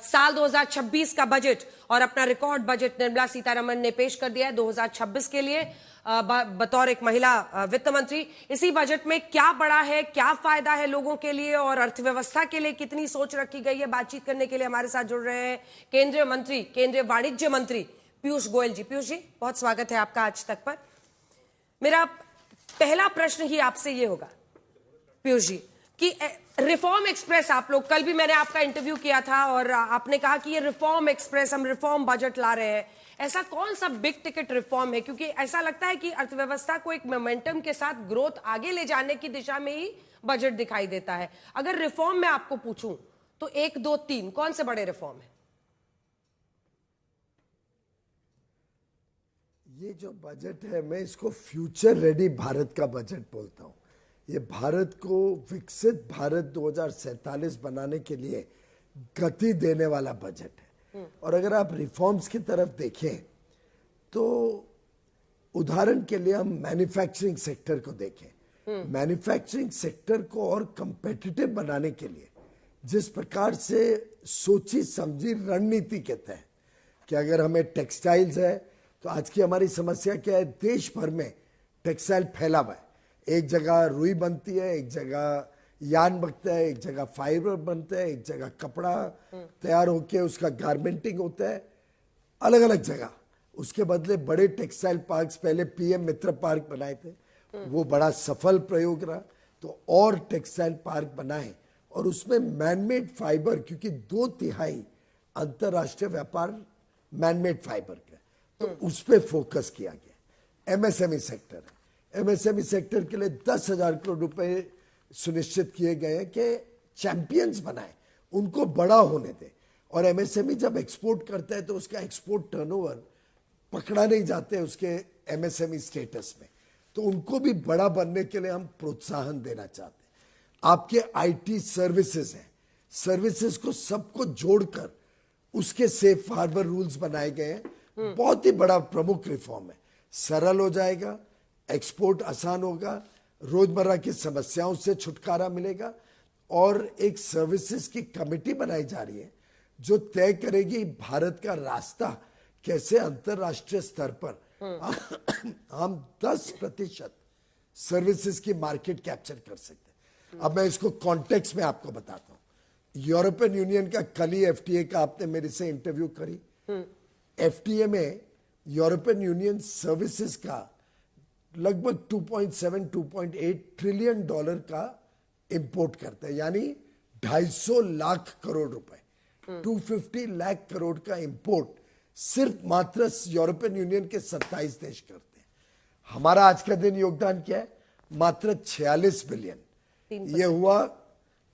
साल 2026 का बजट और अपना रिकॉर्ड बजट निर्मला सीतारमण ने पेश कर दिया है 2026 के लिए बतौर एक महिला वित्त मंत्री। इसी बजट में क्या बड़ा है, क्या फायदा है लोगों के लिए और अर्थव्यवस्था के लिए कितनी सोच रखी गई है, बातचीत करने के लिए हमारे साथ जुड़ रहे हैं केंद्रीय मंत्री, केंद्रीय वाणिज्य मंत्री पीयूष गोयल जी। पीयूष जी, बहुत स्वागत है आपका आज तक पर। मेरा पहला प्रश्न ही आपसे ये होगा पीयूष जी कि रिफॉर्म एक्सप्रेस, आप लोग, कल भी मैंने आपका इंटरव्यू किया था और आपने कहा कि ये रिफॉर्म एक्सप्रेस, हम रिफॉर्म बजट ला रहे हैं। ऐसा कौन सा बिग टिकट रिफॉर्म है? क्योंकि ऐसा लगता है कि अर्थव्यवस्था को एक मोमेंटम के साथ ग्रोथ आगे ले जाने की दिशा में ही बजट दिखाई देता है। अगर रिफॉर्म में आपको पूछूं तो 1, 2, 3 कौन से बड़े रिफॉर्म है? ये जो बजट है, मैं इसको फ्यूचर रेडी भारत का बजट बोलता हूँ। ये भारत को विकसित भारत 2047 बनाने के लिए गति देने वाला बजट है। और अगर आप रिफॉर्म्स की तरफ देखें तो उदाहरण के लिए हम मैन्युफैक्चरिंग सेक्टर को देखें। मैन्युफैक्चरिंग सेक्टर को और कंपेटिटिव बनाने के लिए जिस प्रकार से सोची समझी रणनीति के तहत कि अगर हमें टेक्सटाइल्स है तो आज की हमारी समस्या क्या है, देश भर में टेक्सटाइल फैला हुआ है। एक जगह रुई बनती है, एक जगह यान बनता है, एक जगह फाइबर बनता है, एक जगह कपड़ा तैयार होके उसका गारमेंटिंग होता है, अलग अलग जगह। उसके बदले बड़े टेक्सटाइल पार्क्स, पहले पीएम मित्र पार्क बनाए थे, वो बड़ा सफल प्रयोग रहा, तो और टेक्सटाइल पार्क बनाए और उसमें मैनमेड फाइबर, क्योंकि 2/3 अंतरराष्ट्रीय व्यापार मैनमेड फाइबर का, तो उस पर फोकस किया गया। एमएसएमई सेक्टर है, एमएसएमई सेक्टर के लिए 10,000 करोड़ रुपए सुनिश्चित किए गए हैं कि चैंपियंस बनाए, उनको बड़ा होने दें। और एमएसएमई जब एक्सपोर्ट करता है तो उसका एक्सपोर्ट टर्नओवर पकड़ा नहीं जाते उसके एमएसएमई स्टेटस में, तो उनको भी बड़ा बनने के लिए हम प्रोत्साहन देना चाहते हैं। आपके आईटी सर्विसेज हैं, सर्विसेज को सबको जोड़कर उसके सेफ हार्बर रूल्स बनाए गए हैं। बहुत ही बड़ा प्रमुख रिफॉर्म है। सरल हो जाएगा, एक्सपोर्ट आसान होगा, रोजमर्रा की समस्याओं से छुटकारा मिलेगा। और एक सर्विसेज की कमेटी बनाई जा रही है जो तय करेगी भारत का रास्ता कैसे अंतरराष्ट्रीय स्तर पर हम 10% सर्विसेज की मार्केट कैप्चर कर सकते हैं। अब मैं इसको कॉन्टेक्स्ट में आपको बताता हूं। यूरोपियन यूनियन का कल ही एफटीए का आपने मेरे से इंटरव्यू करी। एफटीए में यूरोपियन यूनियन सर्विसेज का लगभग 2.7-2.8 ट्रिलियन डॉलर का इंपोर्ट करता है, यानी 250 लाख करोड़ रुपए, 250 लाख करोड़ का इंपोर्ट सिर्फ मात्र यूरोपियन यूनियन के 27 देश करते हैं। हमारा आज का दिन योगदान क्या है? मात्र 46 बिलियन। ये हुआ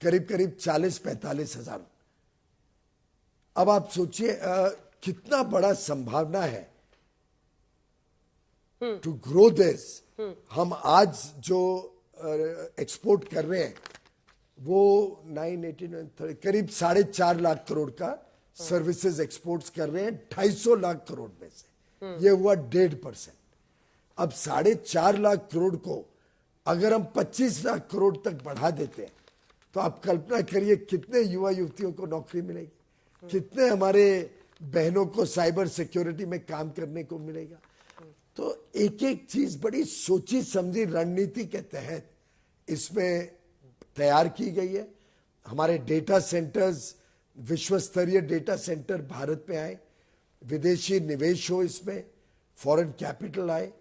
करीब करीब 40-45 हजार। अब आप सोचिए कितना बड़ा संभावना है टू ग्रो दिस। हम आज जो एक्सपोर्ट कर रहे हैं वो 989 करीब 4.5 लाख करोड़ का सर्विसेज एक्सपोर्ट्स कर रहे हैं 250 लाख करोड़ में से। ये हुआ 1.5%। अब 4.5 लाख करोड़ को अगर हम 25 लाख करोड़ तक बढ़ा देते हैं तो आप कल्पना करिए कितने युवा युवतियों को नौकरी मिलेगी, कितने हमारे बहनों को साइबर सिक्योरिटी में काम करने को मिलेगा। तो एक एक चीज बड़ी सोची समझी रणनीति के तहत इसमें तैयार की गई है। हमारे डेटा सेंटर्स, विश्व स्तरीय डेटा सेंटर भारत में आए, विदेशी निवेश हो, इसमें फॉरेन कैपिटल आए,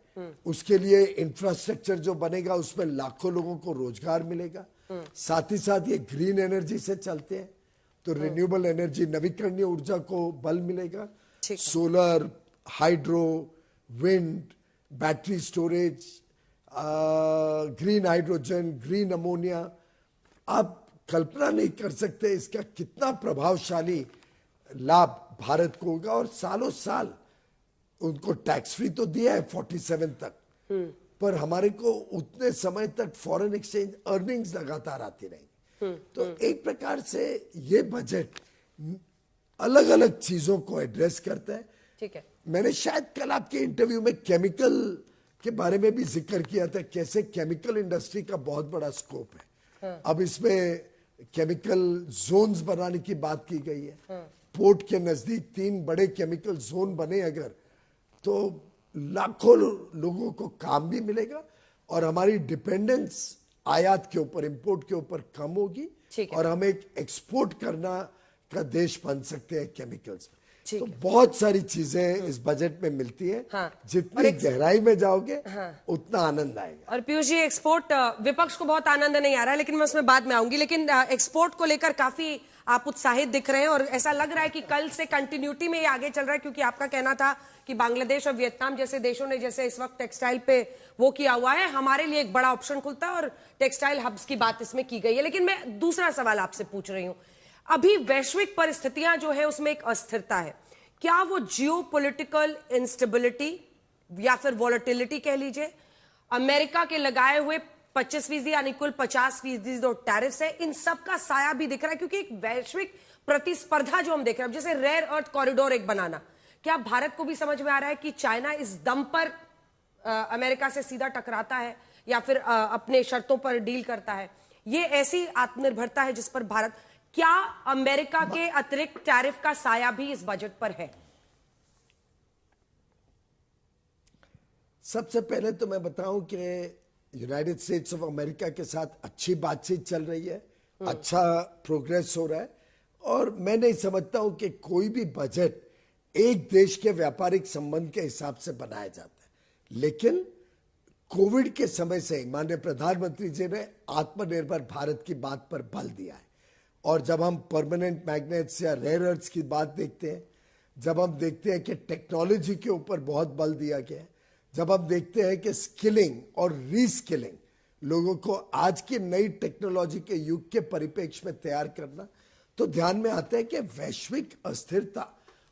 उसके लिए इंफ्रास्ट्रक्चर जो बनेगा उसमें लाखों लोगों को रोजगार मिलेगा। साथ ही साथ ये ग्रीन एनर्जी से चलते हैं तो रिन्यूएबल एनर्जी, नवीकरणीय ऊर्जा को बल मिलेगा। Solar, hydro, wind, battery storage, green hydrogen, green ammonia. आप कल्पना नहीं कर सकते इसका कितना प्रभावशाली लाभ भारत को होगा। और सालों साल उनको टैक्स फ्री तो दिया है 47 तक, पर हमारे को उतने समय तक फॉरेन एक्सचेंज अर्निंग्स लगातार आती रहेंगी। तो एक प्रकार से ये बजट अलग अलग चीजों को एड्रेस करता है। ठीक है। मैंने शायद कल आपके इंटरव्यू में केमिकल के बारे में भी जिक्र किया था, कैसे केमिकल इंडस्ट्री का बहुत बड़ा स्कोप है। अब इसमें केमिकल जोन्स बनाने की बात की गई है। पोर्ट के नजदीक 3 बड़े केमिकल जोन बने अगर, तो लाखों लोगों को काम भी मिलेगा और हमारी डिपेंडेंस आयात के ऊपर, इंपोर्ट के ऊपर कम होगी और हम एक एक्सपोर्ट करना का देश बन सकते हैं केमिकल्स में। तो बहुत सारी चीजें इस बजट में मिलती हैं। हाँ। जितनी गहराई में जाओगे उतना आनंद आएगा। और पीयूष जी, एक्सपोर्ट, विपक्ष को बहुत आनंद नहीं आ रहा है, लेकिन मैं उसमें बाद में आऊंगी। लेकिन एक्सपोर्ट को लेकर काफी आप उत्साहित दिख रहे हैं और ऐसा लग रहा है कि कल से कंटिन्यूटी में ये आगे चल रहा है, क्योंकि आपका कहना था कि बांग्लादेश और वियतनाम जैसे देशों ने जैसे इस वक्त टेक्सटाइल पे वो किया हुआ है, हमारे लिए एक बड़ा ऑप्शन खुलता है और टेक्सटाइल हब्स की बात इसमें की गई है। लेकिन मैं दूसरा सवाल आपसे पूछ रही हूं, अभी वैश्विक परिस्थितियां जो है उसमें एक अस्थिरता है, क्या वो जियोपॉलिटिकल इंस्टेबिलिटी या फिर वॉलेटिलिटी कह लीजिए, अमेरिका के लगाए हुए 25% यानी कुल 50% जो टैरिफ्स है, इन सब का साया भी दिख रहा है? क्योंकि एक वैश्विक प्रतिस्पर्धा जो हम देख रहे हैं, जैसे रेयर अर्थ कॉरिडोर एक बनाना, क्या भारत को भी समझ में आ रहा है कि चाइना इस दम पर अमेरिका से सीधा टकराता है या फिर अपने शर्तों पर डील करता है? ये ऐसी आत्मनिर्भरता है जिस पर भारत, क्या अमेरिका के अतिरिक्त टैरिफ का साया भी इस बजट पर है? सबसे पहले तो मैं बताऊं कि यूनाइटेड स्टेट्स ऑफ अमेरिका के साथ अच्छी बातचीत चल रही है, अच्छा प्रोग्रेस हो रहा है और मैं नहीं समझता हूं कि कोई भी बजट एक देश के व्यापारिक संबंध के हिसाब से बनाया जाता है। लेकिन कोविड के समय से ही माननीय प्रधानमंत्री जी ने आत्मनिर्भर भारत की बात पर बल दिया है और जब हम परमानेंट मैग्नेट्स या रेयर अर्थ्स की बात देखते हैं, जब हम देखते हैं कि टेक्नोलॉजी के ऊपर बहुत बल दिया गया है, जब हम देखते हैं कि स्किलिंग और रीस्किलिंग, लोगों को आज की नई टेक्नोलॉजी के युग के परिप्रेक्ष्य में तैयार करना, तो ध्यान में आता है कि वैश्विक अस्थिरता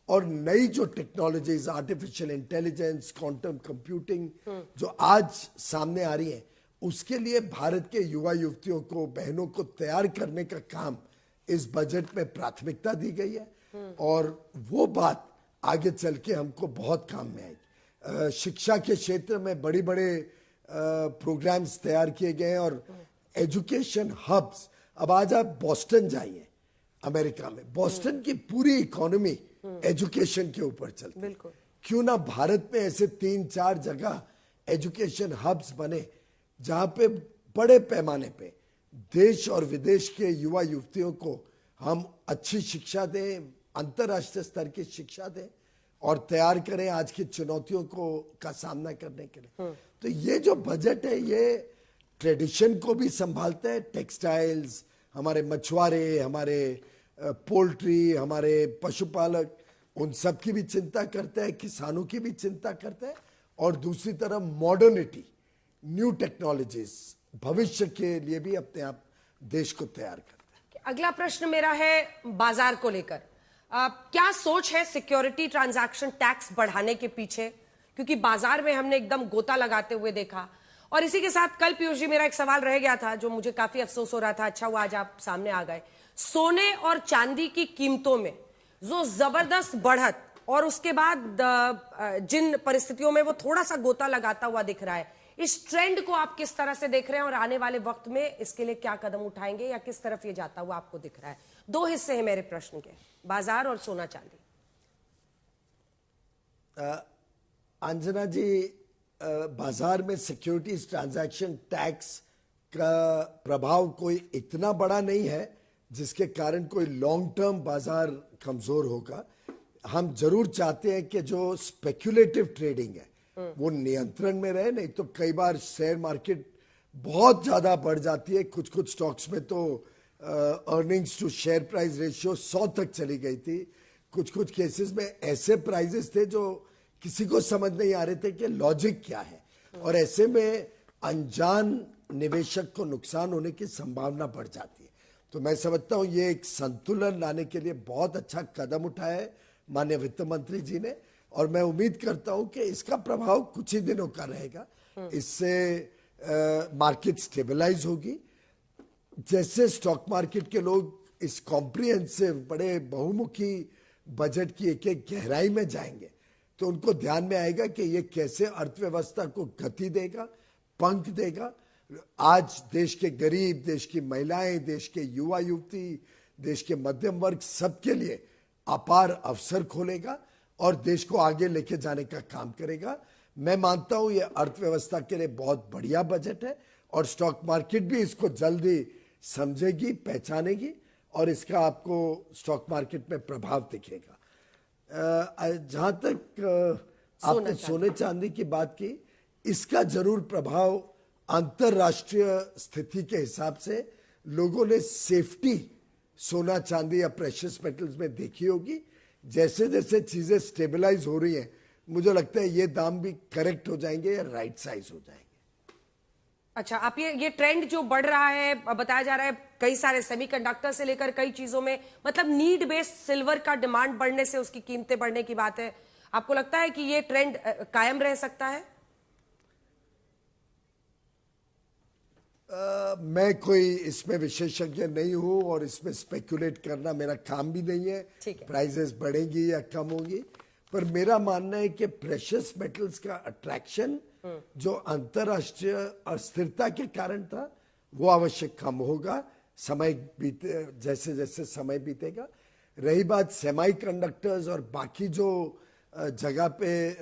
और नई जो technologies, artificial intelligence, quantum computing जो आज सामने आ रही है, उसके लिए भारत के युवा युवतियों को, बहनों को तैयार करने का काम इस बजट में प्राथमिकता दी गई है और वो बात आगे चल के हमको बहुत काम में आएगी। शिक्षा के क्षेत्र में बड़ी बड़े प्रोग्राम्स तैयार किए गए हैं और एजुकेशन हब्स। अब आज आप बॉस्टन जाइए, अमेरिका में बॉस्टन की पूरी इकोनॉमी एजुकेशन के ऊपर चलती है। बिल्कुल। क्यों ना भारत में ऐसे 3-4 जगह एजुकेशन हब्स बने जहां पे बड़े पैमाने पे देश और विदेश के युवा युवतियों को हम अच्छी शिक्षा दें, अंतर्राष्ट्रीय स्तर की शिक्षा दें और तैयार करें आज की चुनौतियों को का सामना करने के लिए। तो ये जो बजट है ये ट्रेडिशन को भी संभालता है, टेक्सटाइल्स, हमारे मछुआरे, हमारे पोल्ट्री, हमारे पशुपालक, उन सब की भी चिंता करता है, किसानों की भी चिंता करता है और दूसरी तरफ मॉडर्निटी, न्यू टेक्नोलॉजीज, भविष्य के लिए भी अपने आप देश को तैयार करता है। अगला प्रश्न मेरा है बाजार को लेकर। क्या सोच है सिक्योरिटी ट्रांजैक्शन टैक्स बढ़ाने के पीछे? क्योंकि बाजार में हमने एकदम गोता लगाते हुए देखा। और इसी के साथ कल पीयूष जी मेरा एक सवाल रह गया था जो मुझे काफी अफसोस हो रहा था, अच्छा हुआ आज आप सामने आ गए। सोने और चांदी की कीमतों में जो जबरदस्त बढ़त और उसके बाद जिन परिस्थितियों में वो थोड़ा सा गोता लगाता हुआ दिख रहा है, इस ट्रेंड को आप किस तरह से देख रहे हैं और आने वाले वक्त में इसके लिए क्या कदम उठाएंगे या किस तरफ ये जाता हुआ आपको दिख रहा है? 2 हिस्से हैं मेरे प्रश्न के, बाजार और सोना चांदी। अंजना जी, बाजार में सिक्योरिटीज ट्रांजैक्शन टैक्स का प्रभाव कोई इतना बड़ा नहीं है जिसके कारण कोई लॉन्ग टर्म बाजार कमजोर होगा। हम जरूर चाहते हैं कि जो स्पेक्युलेटिव ट्रेडिंग है वो नियंत्रण में रहे, नहीं तो कई बार शेयर मार्केट बहुत ज्यादा बढ़ जाती है। कुछ कुछ स्टॉक्स में तो earnings to share price ratio 100 तक चली गई थी। कुछ कुछ केसेस में ऐसे प्राइजेस थे जो किसी को समझ नहीं आ रहे थे कि लॉजिक क्या है और ऐसे में अनजान निवेशक को नुकसान होने की संभावना बढ़ जाती है। तो मैं समझता हूं ये एक संतुलन लाने के लिए बहुत अच्छा कदम उठाया है माननीय वित्त मंत्री जी ने और मैं उम्मीद करता हूं कि इसका प्रभाव कुछ ही दिनों का रहेगा। इससे मार्केट स्टेबलाइज होगी। जैसे स्टॉक मार्केट के लोग इस कॉम्प्रिहेंसिव बड़े बहुमुखी बजट की एक एक गहराई में जाएंगे तो उनको ध्यान में आएगा कि ये कैसे अर्थव्यवस्था को गति देगा, पंख देगा। आज देश के गरीब, देश की महिलाएं, देश के युवा युवती, देश के मध्यम वर्ग, सबके लिए अपार अवसर खोलेगा और देश को आगे लेके जाने का काम करेगा। मैं मानता हूं ये अर्थव्यवस्था के लिए बहुत बढ़िया बजट है और स्टॉक मार्केट भी इसको जल्दी समझेगी, पहचानेगी और इसका आपको स्टॉक मार्केट में प्रभाव दिखेगा। जहां तक आपने सोने चांदी की बात की, इसका जरूर प्रभाव अंतरराष्ट्रीय स्थिति के हिसाब से लोगों ने सेफ्टी सोना चांदी या प्रेशियस मेटल्स में देखी होगी। जैसे जैसे चीजें स्टेबलाइज हो रही हैं, मुझे लगता है ये दाम भी करेक्ट हो जाएंगे या राइट साइज हो जाएंगे। अच्छा, आप ये ट्रेंड जो बढ़ रहा है, बताया जा रहा है कई सारे सेमीकंडक्टर से लेकर कई चीजों में, मतलब नीड बेस्ड सिल्वर का डिमांड बढ़ने से उसकी कीमतें बढ़ने की बात है, आपको लगता है कि ये ट्रेंड कायम रह सकता है? मैं कोई इसमें विशेषज्ञ नहीं हूं और इसमें स्पेकुलेट करना मेरा काम भी नहीं है। प्राइसेस बढ़ेंगी या कम होंगी, पर मेरा मानना है कि प्रेशियस मेटल्स का अट्रैक्शन जो अंतरराष्ट्रीय अस्थिरता के कारण था वो आवश्यक कम होगा समय बीते, जैसे जैसे समय बीतेगा। रही बात सेमीकंडक्टर्स और बाकी जो जगह पे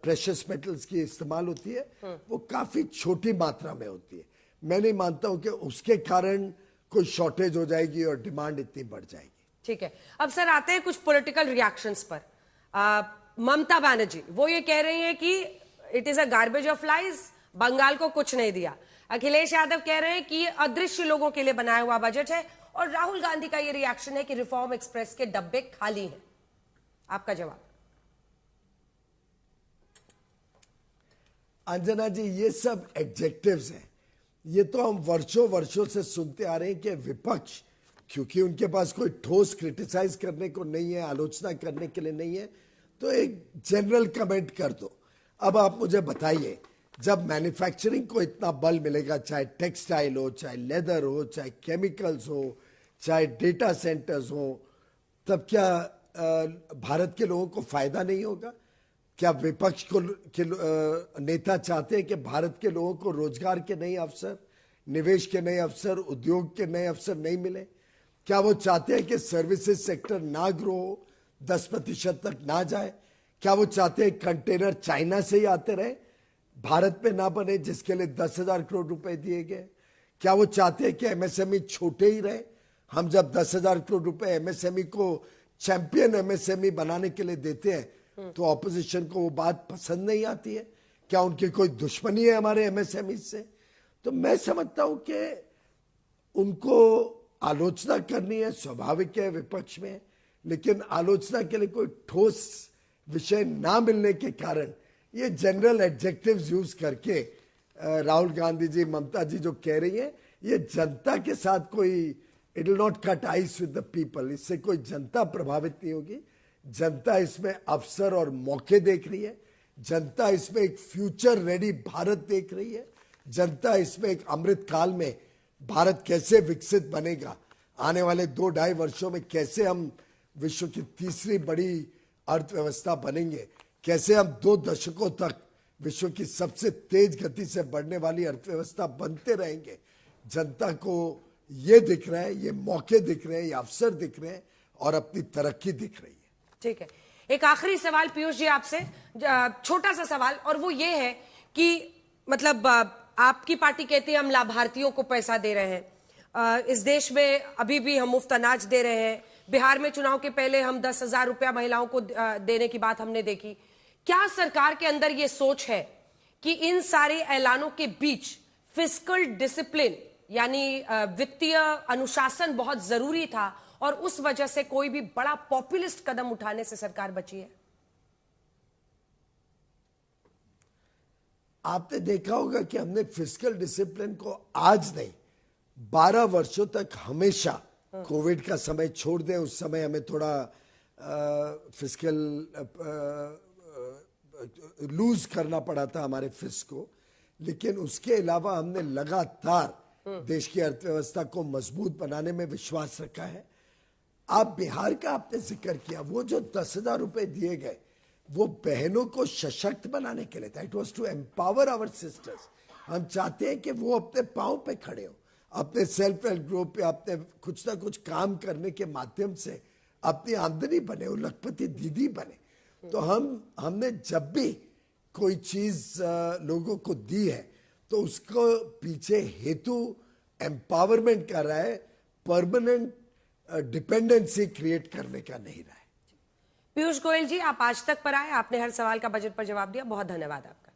प्रेशियस मेटल्स की इस्तेमाल होती है, वो काफी छोटी मात्रा में होती है। मैं नहीं मानता हूं कि उसके कारण कोई शॉर्टेज हो जाएगी और डिमांड इतनी बढ़ जाएगी। ठीक है, अब सर आते हैं कुछ पॉलिटिकल रिएक्शंस पर। ममता बनर्जी वो ये कह रही हैं कि it is a garbage of lies, Bengal को कुछ नहीं दिया। अखिलेश यादव कह रहे हैं कि ये अदृश्य लोगों के लिए बनाया हुआ बजट है, और राहुल गांधी का ये रिएक्शन है कि रिफॉर्म एक्सप्रेस के डब्बे खाली हैं। आपका जवाब? अंजना जी, ये सब एडजेक्टिव्स हैं। ये तो हम वर्षों वर्षों से सुनते आ रहे हैं कि विपक्ष, क्योंकि उनके पास कोई ठोस क्रिटिसाइज करने को नहीं है, आलोचना करने के लिए नहीं है, तो एक जनरल कमेंट कर दो। अब आप मुझे बताइए, जब मैन्युफैक्चरिंग को इतना बल मिलेगा, चाहे टेक्सटाइल हो, चाहे लेदर हो, चाहे केमिकल्स हो, चाहे डेटा सेंटर्स हो, तब क्या भारत के लोगों को फायदा नहीं होगा? क्या विपक्ष के नेता चाहते हैं कि भारत के लोगों को रोजगार के नए अवसर, निवेश के नए अवसर, उद्योग के नए अवसर नहीं मिले? क्या वो चाहते हैं कि सर्विसेज सेक्टर ना ग्रो हो, 10% तक ना जाए? क्या वो चाहते हैं कंटेनर चाइना से ही आते रहे, भारत में ना बने, जिसके लिए 10,000 करोड़ रुपए दिए गए? क्या वो चाहते हैं कि एमएसएमई छोटे ही रहे? हम जब 10,000 करोड़ रुपए एमएसएमई को चैंपियन एमएसएमई बनाने के लिए देते हैं, तो ऑपोजिशन को वो बात पसंद नहीं आती है? क्या उनकी कोई दुश्मनी है हमारे एमएसएमई से? तो मैं समझता हूं कि उनको आलोचना करनी है, स्वाभाविक है, विपक्ष में, लेकिन आलोचना के लिए कोई ठोस विषय ना मिलने के कारण ये जनरल एडजेक्टिव्स यूज करके राहुल गांधी जी, ममता जी जो कह रही है, ये जनता के साथ कोई, it will not cut ice with the people. इससे कोई जनता प्रभावित नहीं होगी। जनता इसमें अवसर और मौके देख रही है। जनता इसमें एक फ्यूचर रेडी भारत देख रही है। जनता इसमें एक अमृत काल में भारत कैसे विकसित बनेगा, आने वाले 2-2.5 वर्षों में कैसे हम विश्व की तीसरी बड़ी अर्थव्यवस्था बनेंगे, कैसे हम 2 दशकों तक विश्व की सबसे तेज गति से बढ़ने वाली अर्थव्यवस्था बनते रहेंगे। जनता को ये दिख रहा है, ये मौके दिख रहे हैं, ये अवसर दिख रहे हैं और अपनी तरक्की दिख रही है। ठीक है, एक आखिरी सवाल पीयूष जी आपसे, छोटा सा सवाल, और वो ये है कि मतलब आपकी पार्टी कहती है हम लाभार्थियों को पैसा दे रहे हैं, इस देश में अभी भी हम मुफ्त अनाज दे रहे हैं, बिहार में चुनाव के पहले हम 10,000 रुपया महिलाओं को देने की बात हमने देखी। क्या सरकार के अंदर ये सोच है कि इन सारे ऐलानों के बीच फिस्कल डिसिप्लिन यानी वित्तीय अनुशासन बहुत जरूरी था और उस वजह से कोई भी बड़ा पॉपुलिस्ट कदम उठाने से सरकार बची है? आपने देखा होगा कि हमने फिस्कल डिसिप्लिन को आज नहीं, 12 वर्षों तक हमेशा, कोविड का समय छोड़ दें, उस समय हमें थोड़ा फिस्कल लूज करना पड़ा था हमारे फिस्क को, लेकिन उसके अलावा हमने लगातार देश की अर्थव्यवस्था को मजबूत बनाने में विश्वास रखा है। आप बिहार का आपने जिक्र किया, वो जो 10,000 रुपए दिए गए वो बहनों को सशक्त बनाने के लिए था। It was to empower our sisters. हम चाहते हैं कि वो अपने पांव पे खड़े हो, अपने सेल्फ हेल्प ग्रुप पे अपने कुछ ना कुछ काम करने के माध्यम से अपनी आमदनी बने, वो लखपति दीदी बने। तो हमने जब भी कोई चीज लोगों को दी है तो उसको पीछे हेतु एम्पावरमेंट कर रहा है, परमानेंट डिपेंडेंसी क्रिएट करने का नहीं रहा है। पीयूष गोयल जी, आप आज तक पर आए, आपने हर सवाल का बजट पर जवाब दिया, बहुत धन्यवाद आपका।